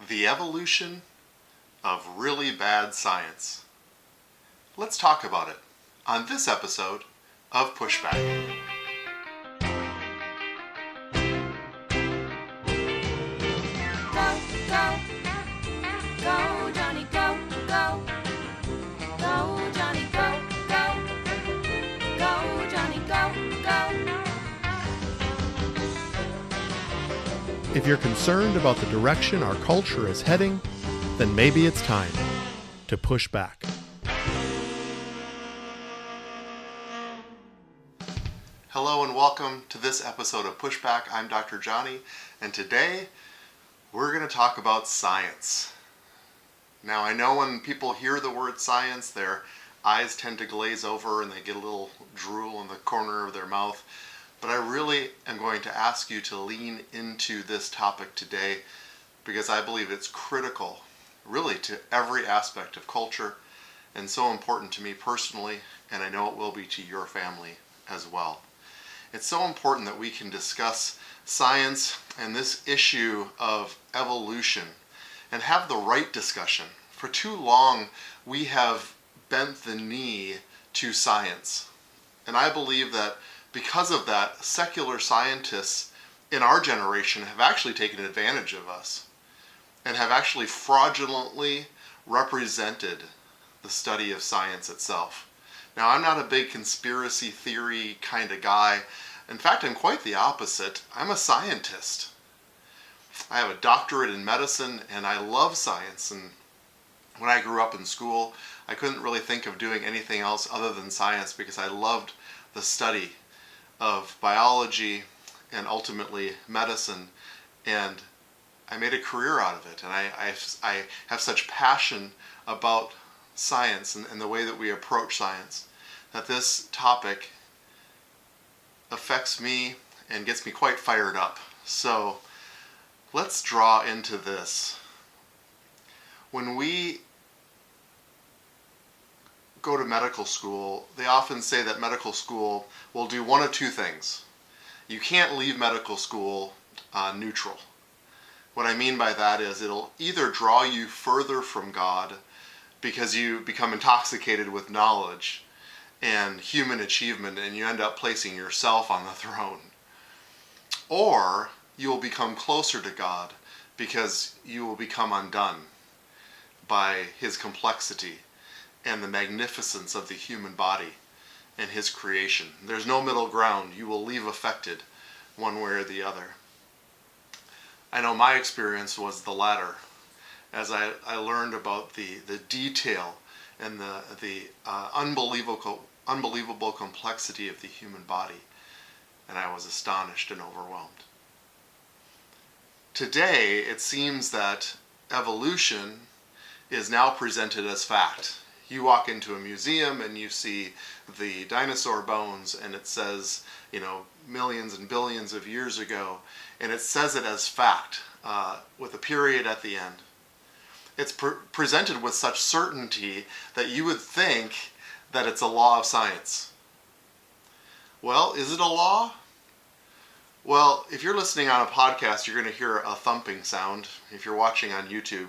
The evolution of really bad science. Let's talk about it on this episode of Pushback. Go, Johnny, go, go. Go, Johnny, go, go. Go, Johnny, go, go. If you're concerned about the direction our culture is heading, then maybe it's time to push back. Hello and welcome to this episode of Pushback. I'm Dr. Johnny, and today we're going to talk about science. Now, I know when people hear the word science, their eyes tend to glaze over and they get a little drool in the corner of their mouth. But I really am going to ask you to lean into this topic today because I believe it's critical, really, to every aspect of culture and so important to me personally, and I know it will be to your family as well. It's so important that we can discuss science and this issue of evolution and have the right discussion. For too long, we have bent the knee to science. And I believe that because of that, secular scientists in our generation have actually taken advantage of us and have actually fraudulently represented the study of science itself. Now, I'm not a big conspiracy theory kind of guy. In fact, I'm quite the opposite. I'm a scientist. I have a doctorate in medicine and I love science. And when I grew up in school, I couldn't really think of doing anything else other than science because I loved the study of biology and ultimately medicine, and I made a career out of it. And I have such passion about science and the way that we approach science that this topic affects me and gets me quite fired up. So let's draw into this. When we go to medical school, they often say that medical school will do one of two things. You can't leave medical school neutral. What I mean by that is it'll either draw you further from God because you become intoxicated with knowledge and human achievement and you end up placing yourself on the throne, or you will become closer to God because you will become undone by His complexity and the magnificence of the human body and His creation. There's no middle ground. You will leave affected one way or the other. I know my experience was the latter, as I learned about the detail and the unbelievable complexity of the human body, and I was astonished and overwhelmed. Today, it seems that evolution is now presented as fact. You walk into a museum and you see the dinosaur bones and it says, millions and billions of years ago, and it says it as fact with a period at the end. It's presented with such certainty that you would think that it's a law of science. Well, is it a law? Well, if you're listening on a podcast, you're going to hear a thumping sound. If you're watching on YouTube,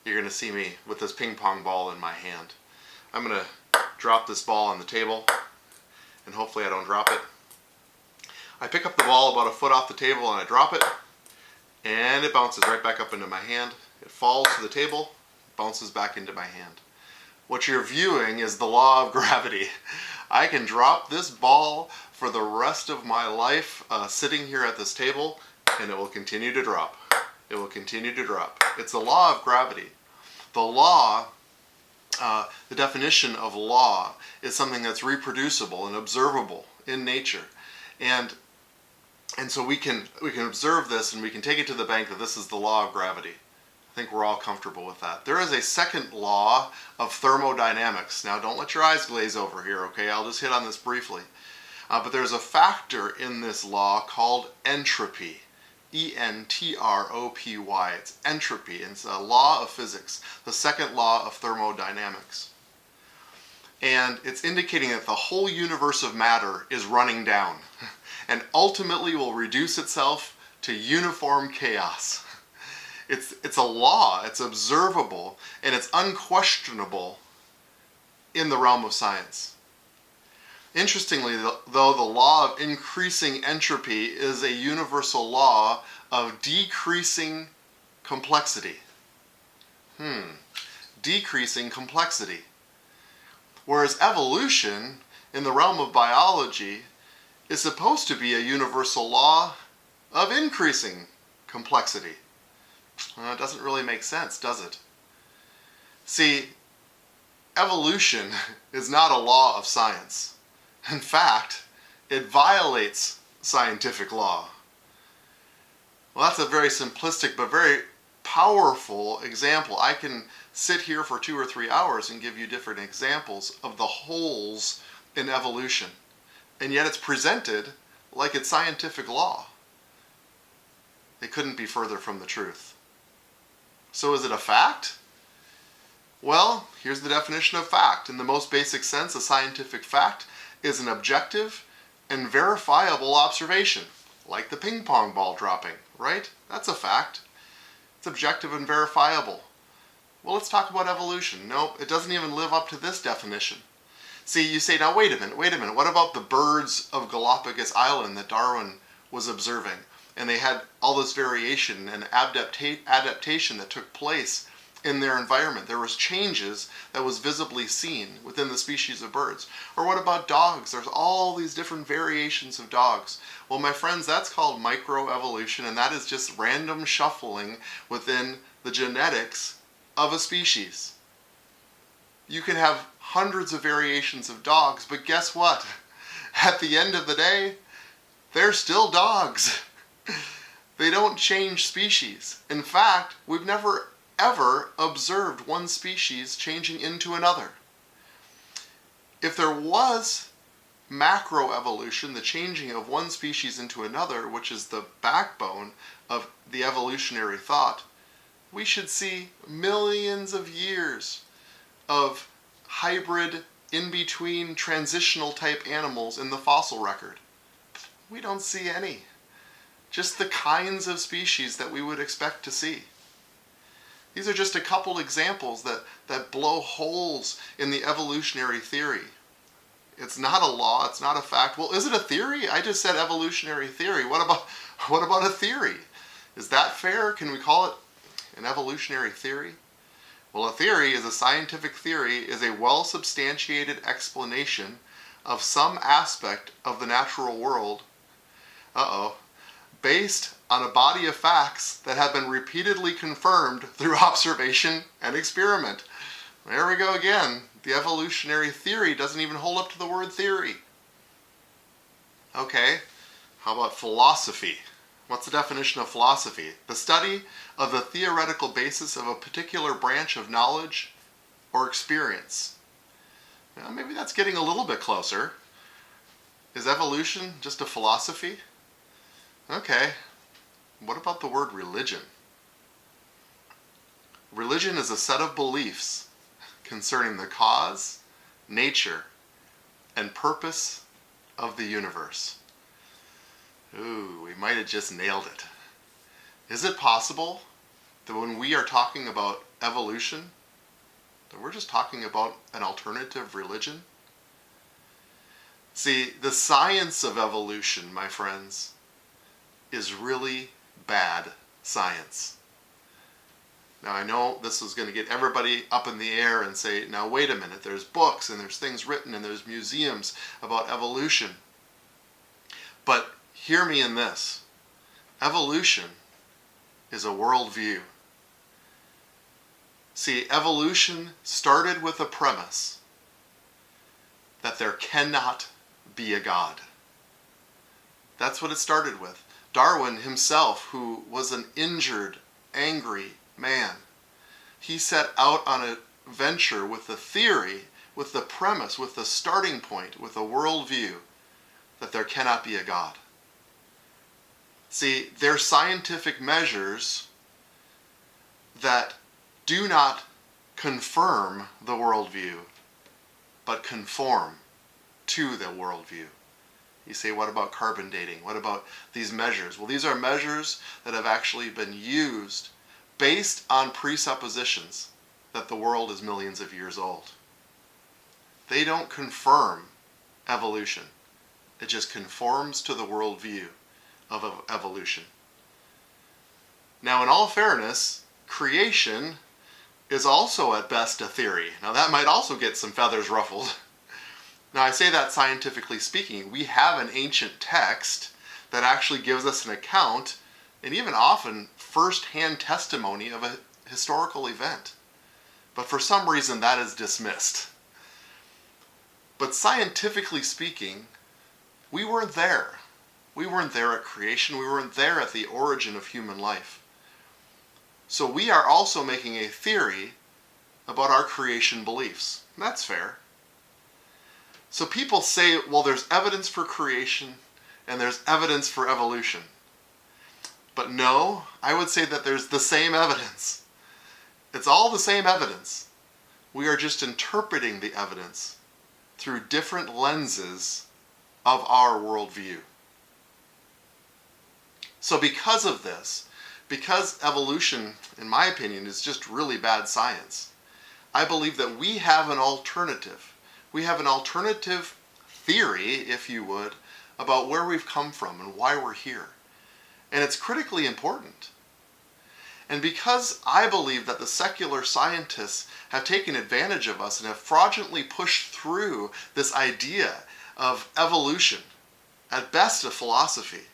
you're going to see me with this ping pong ball in my hand. I'm going to drop this ball on the table, and hopefully I don't drop it. I pick up the ball about a foot off the table and I drop it, and it bounces right back up into my hand. It falls to the table, bounces back into my hand. What you're viewing is the law of gravity. I can drop this ball for the rest of my life sitting here at this table, and it will continue to drop. It will continue to drop. It's the law of gravity. The law, the definition of law is something that's reproducible and observable in nature. And so we can observe this and we can take it to the bank that this is the law of gravity. I think we're all comfortable with that. There is a second law of thermodynamics. Now, don't let your eyes glaze over here, okay? I'll just hit on this briefly. But there's a factor in this law called entropy. E-N-T-R-O-P-Y. It's entropy. It's a law of physics, the second law of thermodynamics. And it's indicating that the whole universe of matter is running down and ultimately will reduce itself to uniform chaos. It's a law, it's observable, and it's unquestionable in the realm of science. Interestingly, though, the law of increasing entropy is a universal law of decreasing complexity. Decreasing complexity. Whereas evolution, in the realm of biology, is supposed to be a universal law of increasing complexity. It doesn't really make sense, does it? See, evolution is not a law of science. In fact, it violates scientific law. Well, that's a very simplistic but very powerful example. I can sit here for 2 or 3 hours and give you different examples of the holes in evolution. And yet it's presented like it's scientific law. It couldn't be further from the truth. So is it a fact? Well, here's the definition of fact. In the most basic sense, a scientific fact is an objective and verifiable observation, like the ping pong ball dropping, right? That's a fact. It's objective and verifiable. Well, let's talk about evolution. Nope, it doesn't even live up to this definition. See, you say, now wait a minute, what about the birds of Galapagos Island that Darwin was observing? And they had all this variation and adaptation that took place in their environment. There was changes that was visibly seen within the species of birds. Or what about dogs? There's all these different variations of dogs. Well, my friends, that's called microevolution, and that is just random shuffling within the genetics of a species. You can have hundreds of variations of dogs, but guess what? At the end of the day, they're still dogs. They don't change species. In fact, we've never ever observed one species changing into another. If there was macroevolution, the changing of one species into another, which is the backbone of the evolutionary thought, we should see millions of years of hybrid, in-between, transitional type animals in the fossil record. We don't see any. Just the kinds of species that we would expect to see. These are just a couple examples that blow holes in the evolutionary theory. It's not a law, it's not a fact. Well, is it a theory? I just said evolutionary theory. What about a theory? Is that fair? Can we call it an evolutionary theory? Well, a theory is a scientific theory, is a well-substantiated explanation of some aspect of the natural world, based on a body of facts that have been repeatedly confirmed through observation and experiment. There we go again. The evolutionary theory doesn't even hold up to the word theory. Okay, how about philosophy? What's the definition of philosophy? The study of the theoretical basis of a particular branch of knowledge or experience. Well, maybe that's getting a little bit closer. Is evolution just a philosophy? Okay, what about the word religion? Religion is a set of beliefs concerning the cause, nature, and purpose of the universe. Ooh, we might have just nailed it. Is it possible that when we are talking about evolution, that we're just talking about an alternative religion? See, the science of evolution, my friends, is really bad science. Now, I know this is going to get everybody up in the air and say, now wait a minute, there's books and there's things written and there's museums about evolution. But hear me in this. Evolution is a worldview. See, evolution started with a premise that there cannot be a God. That's what it started with. Darwin himself, who was an injured, angry man, he set out on a venture with the theory, with the premise, with the starting point, with a worldview that there cannot be a God. See, they're scientific measures that do not confirm the worldview, but conform to the worldview. You say, what about carbon dating? What about these measures? Well, these are measures that have actually been used based on presuppositions that the world is millions of years old. They don't confirm evolution. It just conforms to the worldview of evolution. Now, in all fairness, creation is also at best a theory. Now, that might also get some feathers ruffled. Now, I say that scientifically speaking. We have an ancient text that actually gives us an account, and even often first-hand testimony of a historical event. But for some reason, that is dismissed. But scientifically speaking, we weren't there. We weren't there at creation. We weren't there at the origin of human life. So we are also making a theory about our creation beliefs. That's fair. So people say, well, there's evidence for creation and there's evidence for evolution. But no, I would say that there's the same evidence. It's all the same evidence. We are just interpreting the evidence through different lenses of our worldview. So because of this, because evolution, in my opinion, is just really bad science, I believe that we have an alternative. We have an alternative theory, if you would, about where we've come from and why we're here. And it's critically important. And because I believe that the secular scientists have taken advantage of us and have fraudulently pushed through this idea of evolution, at best a philosophy,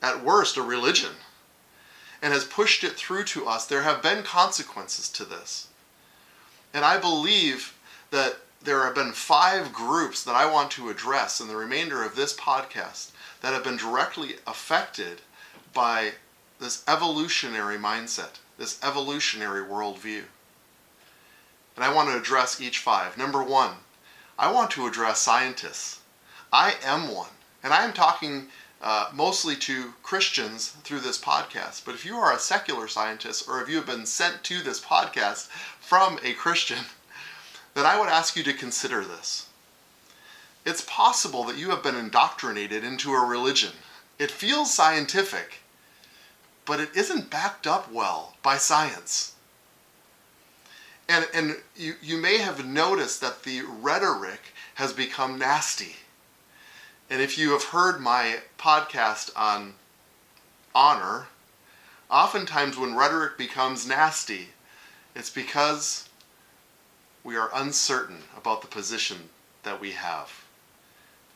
at worst a religion, and has pushed it through to us, there have been consequences to this. And I believe that there have been 5 groups that I want to address in the remainder of this podcast that have been directly affected by this evolutionary mindset, this evolutionary worldview. And I want to address each 5. Number 1, I want to address scientists. I am one. And I am talking mostly to Christians through this podcast. But if you are a secular scientist, or if you have been sent to this podcast from a Christian, then I would ask you to consider this. It's possible that you have been indoctrinated into a religion. It feels scientific, but it isn't backed up well by science. And you may have noticed that the rhetoric has become nasty. And if you have heard my podcast on honor, oftentimes when rhetoric becomes nasty, it's because we are uncertain about the position that we have.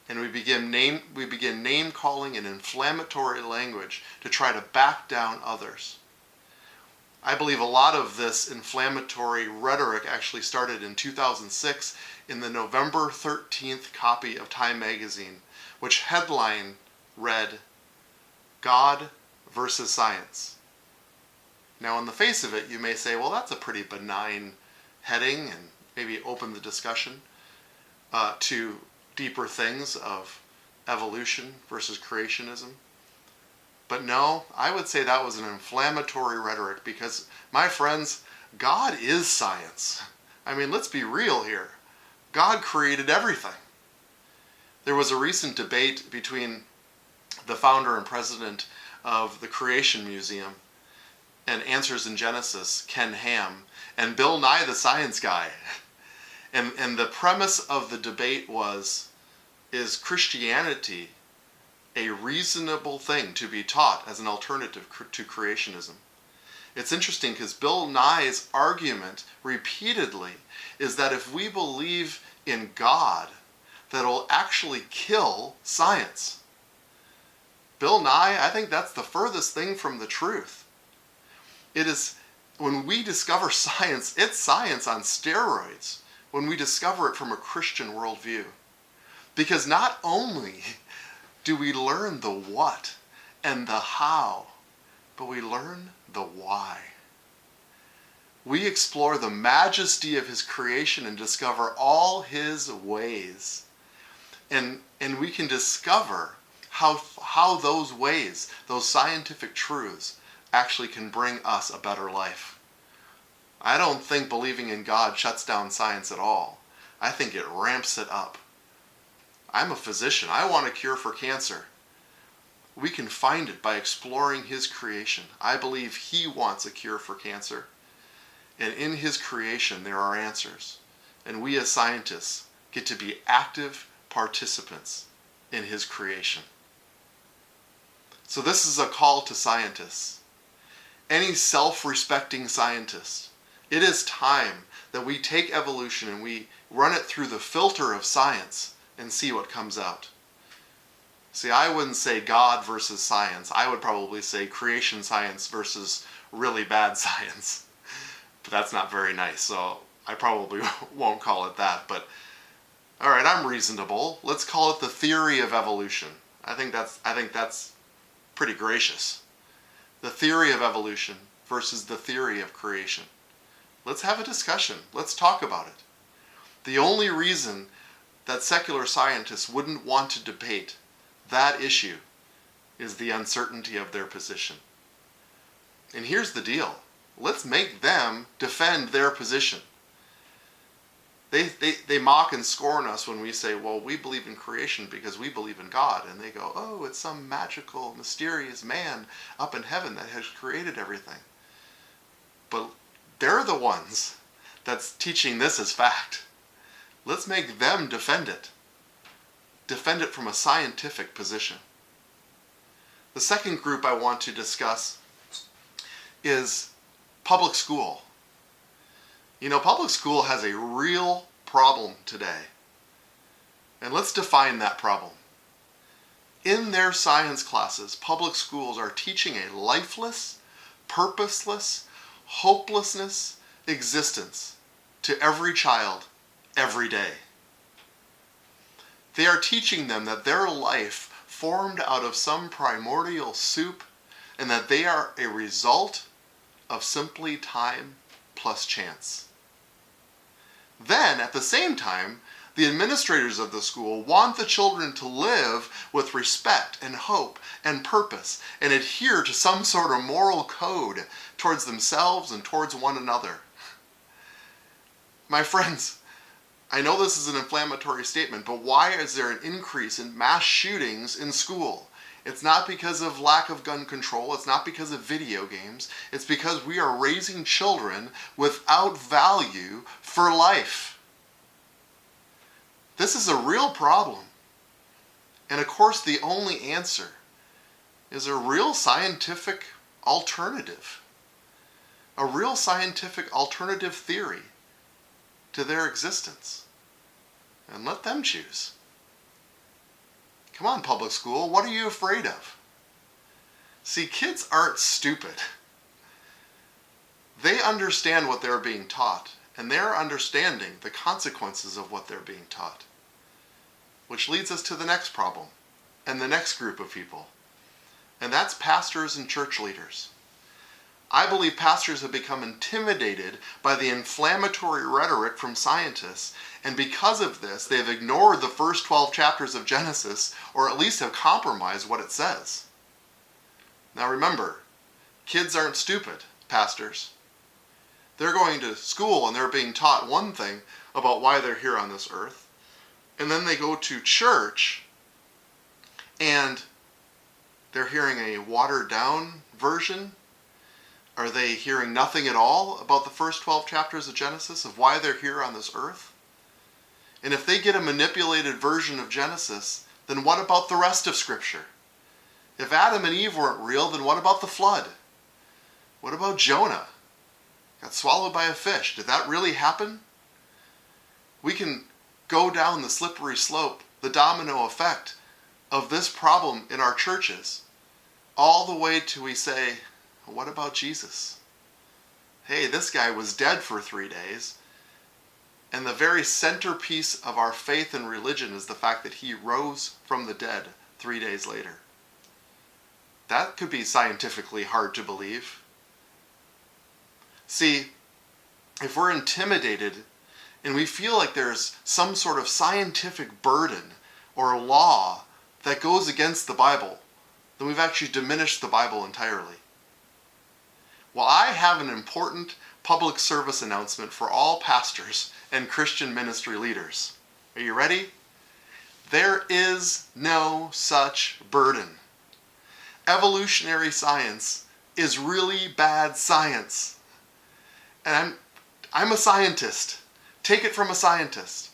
And we begin name calling and inflammatory language to try to back down others. I believe a lot of this inflammatory rhetoric actually started in 2006 in the November 13th copy of Time magazine, which headline read, God versus Science. Now, on the face of it, you may say, well, that's a pretty benign heading, and maybe open the discussion to deeper things of evolution versus creationism. But no, I would say that was an inflammatory rhetoric because, my friends, God is science. I mean, let's be real here. God created everything. There was a recent debate between the founder and president of the Creation Museum and Answers in Genesis, Ken Ham, and Bill Nye the Science Guy. And the premise of the debate was, is Christianity a reasonable thing to be taught as an alternative to creationism? It's interesting because Bill Nye's argument repeatedly is that if we believe in God, that it'll actually kill science. Bill Nye, I think that's the furthest thing from the truth. It is, when we discover science, it's science on steroids when we discover it from a Christian worldview. Because not only do we learn the what and the how, but we learn the why. We explore the majesty of His creation and discover all His ways. And we can discover how those ways, those scientific truths, actually can bring us a better life. I don't think believing in God shuts down science at all. I think it ramps it up. I'm a physician. I want a cure for cancer. We can find it by exploring his creation. I believe he wants a cure for cancer. And in his creation, there are answers. And we as scientists get to be active participants in his creation. So this is a call to scientists. Any self-respecting scientist, it is time that we take evolution and we run it through the filter of science and see what comes out. See, I wouldn't say God versus science. I would probably say creation science versus really bad science. But that's not very nice, so I probably won't call it that. But all right, I'm reasonable. Let's call it the theory of evolution. I think that's pretty gracious. The theory of evolution versus the theory of creation. Let's have a discussion. Let's talk about it. The only reason that secular scientists wouldn't want to debate that issue is the uncertainty of their position. And here's the deal. Let's make them defend their position. They mock and scorn us when we say, well, we believe in creation because we believe in God. And they go, oh, it's some magical, mysterious man up in heaven that has created everything. But they're the ones that's teaching this as fact. Let's make them defend it. Defend it from a scientific position. The second group I want to discuss is public school. You know, public school has a real problem today. And let's define that problem. In their science classes, public schools are teaching a lifeless, purposeless, hopelessness existence to every child every day. They are teaching them that their life formed out of some primordial soup and that they are a result of simply time plus chance. Then, at the same time, the administrators of the school want the children to live with respect and hope and purpose and adhere to some sort of moral code towards themselves and towards one another. My friends, I know this is an inflammatory statement, but why is there an increase in mass shootings in school? It's not because of lack of gun control. It's not because of video games. It's because we are raising children without value for life. This is a real problem. And of course, the only answer is a real scientific alternative. A real scientific alternative theory to their existence. And let them choose. Come on, public school, what are you afraid of? See, kids aren't stupid. They understand what they're being taught, and they're understanding the consequences of what they're being taught. Which leads us to the next problem, and the next group of people. And that's pastors and church leaders. I believe pastors have become intimidated by the inflammatory rhetoric from scientists, and because of this, they have ignored the first 12 chapters of Genesis, or at least have compromised what it says. Now remember, kids aren't stupid, pastors. They're going to school and they're being taught one thing about why they're here on this earth, and then they go to church and they're hearing a watered down version. Are they hearing nothing at all about the first 12 chapters of Genesis, of why they're here on this earth? And if they get a manipulated version of Genesis, then what about the rest of Scripture? If Adam and Eve weren't real, then what about the flood? What about Jonah? Got swallowed by a fish. Did that really happen? We can go down the slippery slope, the domino effect of this problem in our churches, all the way to we say, what about Jesus? Hey, this guy was dead for 3 days. And the very centerpiece of our faith and religion is the fact that he rose from the dead 3 days later. That could be scientifically hard to believe. See, if we're intimidated and we feel like there's some sort of scientific burden or law that goes against the Bible, then we've actually diminished the Bible entirely. Well, I have an important public service announcement for all pastors and Christian ministry leaders. Are you ready? There is no such burden. Evolutionary science is really bad science. And I'm a scientist. Take it from a scientist.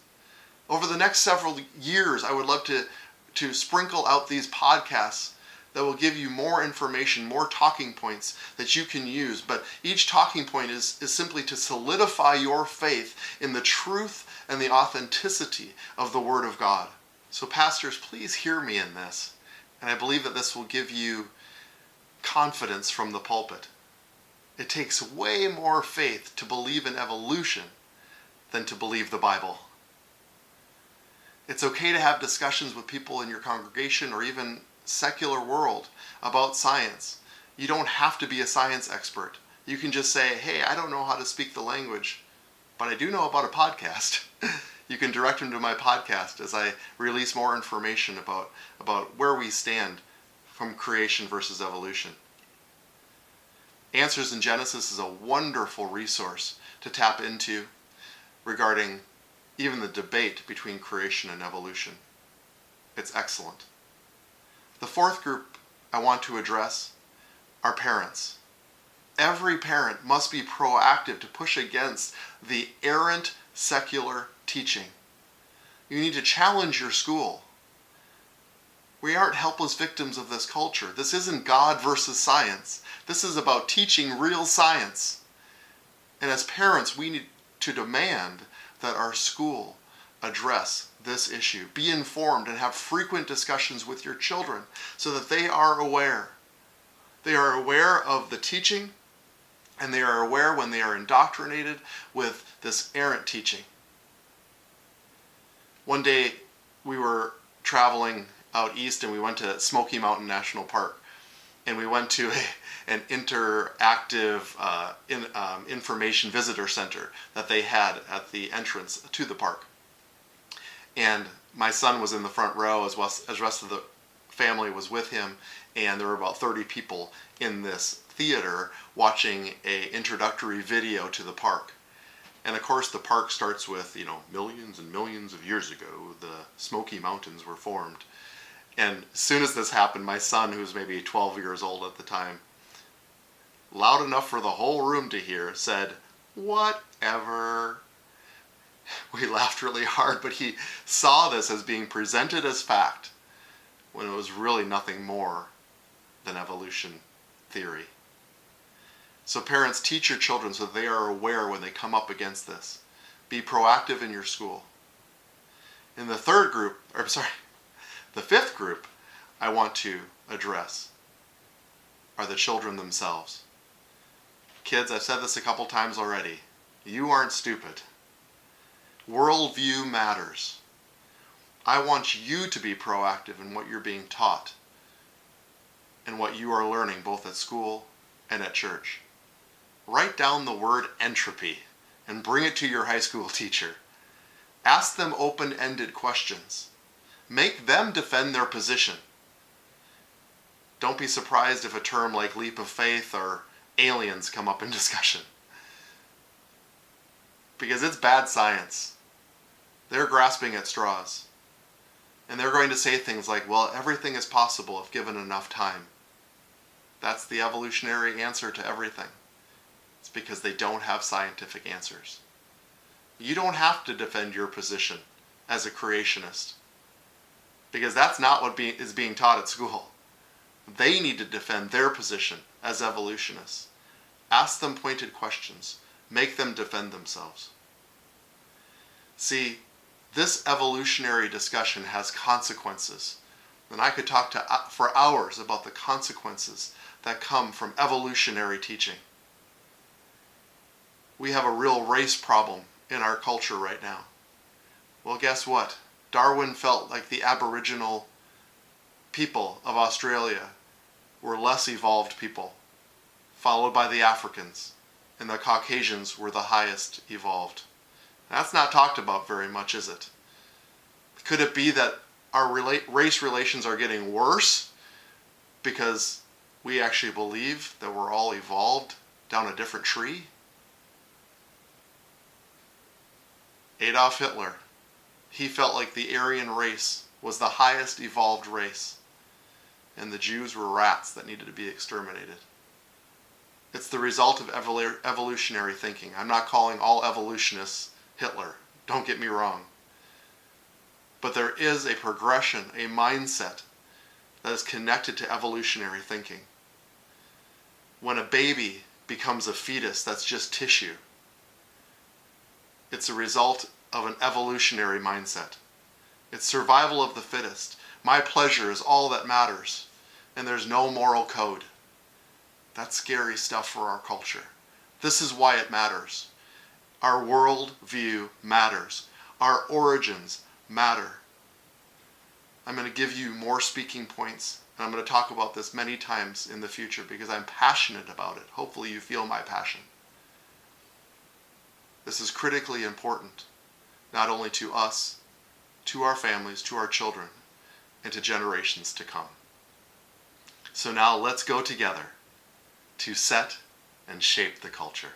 Over the next several years, I would love to sprinkle out these podcasts that will give you more information, more talking points that you can use. But each talking point is simply to solidify your faith in the truth and the authenticity of the Word of God. So pastors, please hear me in this. And I believe that this will give you confidence from the pulpit. It takes way more faith to believe in evolution than to believe the Bible. It's okay to have discussions with people in your congregation or even secular world about science. You don't have to be a science expert. You can just say, hey, I don't know how to speak the language, but I do know about a podcast. You can direct them to my podcast as I release more information about where we stand from creation versus evolution. Answers in Genesis is a wonderful resource to tap into regarding even the debate between creation and evolution. It's excellent. The fourth group I want to address are parents. Every parent must be proactive to push against the errant secular teaching. You need to challenge your school. We aren't helpless victims of this culture. This isn't God versus science. This is about teaching real science. And as parents, we need to demand that our school address this issue. Be informed and have frequent discussions with your children so that they are aware. They are aware of the teaching, and they are aware when they are indoctrinated with this errant teaching. One day we were traveling out east and we went to Smoky Mountain National Park, and we went to an interactive information visitor center that they had at the entrance to the park. And my son was in the front row as the rest of the family was with him, and there were about 30 people in this theater watching an introductory video to the park. And of course the park starts with, millions and millions of years ago, the Smoky Mountains were formed. And as soon as this happened, my son, who was maybe 12 years old at the time, loud enough for the whole room to hear, said, "Whatever." We laughed really hard, but he saw this as being presented as fact when it was really nothing more than evolution theory. So parents, teach your children so they are aware when they come up against this. Be proactive in your school. In the fifth group I want to address are the children themselves. Kids, I've said this a couple times already. You aren't stupid. Worldview matters. I want you to be proactive in what you're being taught and what you are learning both at school and at church. Write down the word entropy and bring it to your high school teacher. Ask them open-ended questions. Make them defend their position. Don't be surprised if a term like leap of faith or aliens come up in discussion. Because it's bad science. They're grasping at straws. And they're going to say things like, well, everything is possible if given enough time. That's the evolutionary answer to everything. It's because they don't have scientific answers. You don't have to defend your position as a creationist, because that's not what is being taught at school. They need to defend their position as evolutionists. Ask them pointed questions. Make them defend themselves. See, this evolutionary discussion has consequences. And I could talk for hours about the consequences that come from evolutionary teaching. We have a real race problem in our culture right now. Well, guess what? Darwin felt like the Aboriginal people of Australia were less evolved people, followed by the Africans, and the Caucasians were the highest evolved. That's not talked about very much, is it? Could it be that our race relations are getting worse because we actually believe that we're all evolved down a different tree? Adolf Hitler, he felt like the Aryan race was the highest evolved race. and the Jews were rats that needed to be exterminated. It's the result of evolutionary thinking. I'm not calling all evolutionists Hitler. Don't get me wrong. But there is a progression, a mindset that is connected to evolutionary thinking. When a baby becomes a fetus, that's just tissue. It's a result of an evolutionary mindset. It's survival of the fittest. My pleasure is all that matters, and there's no moral code. That's scary stuff for our culture. This is why it matters. Our worldview matters. Our origins matter. I'm going to give you more speaking points, and I'm going to talk about this many times in the future because I'm passionate about it. Hopefully you feel my passion. This is critically important, not only to us, to our families, to our children, and to generations to come. So now let's go together to set and shape the culture.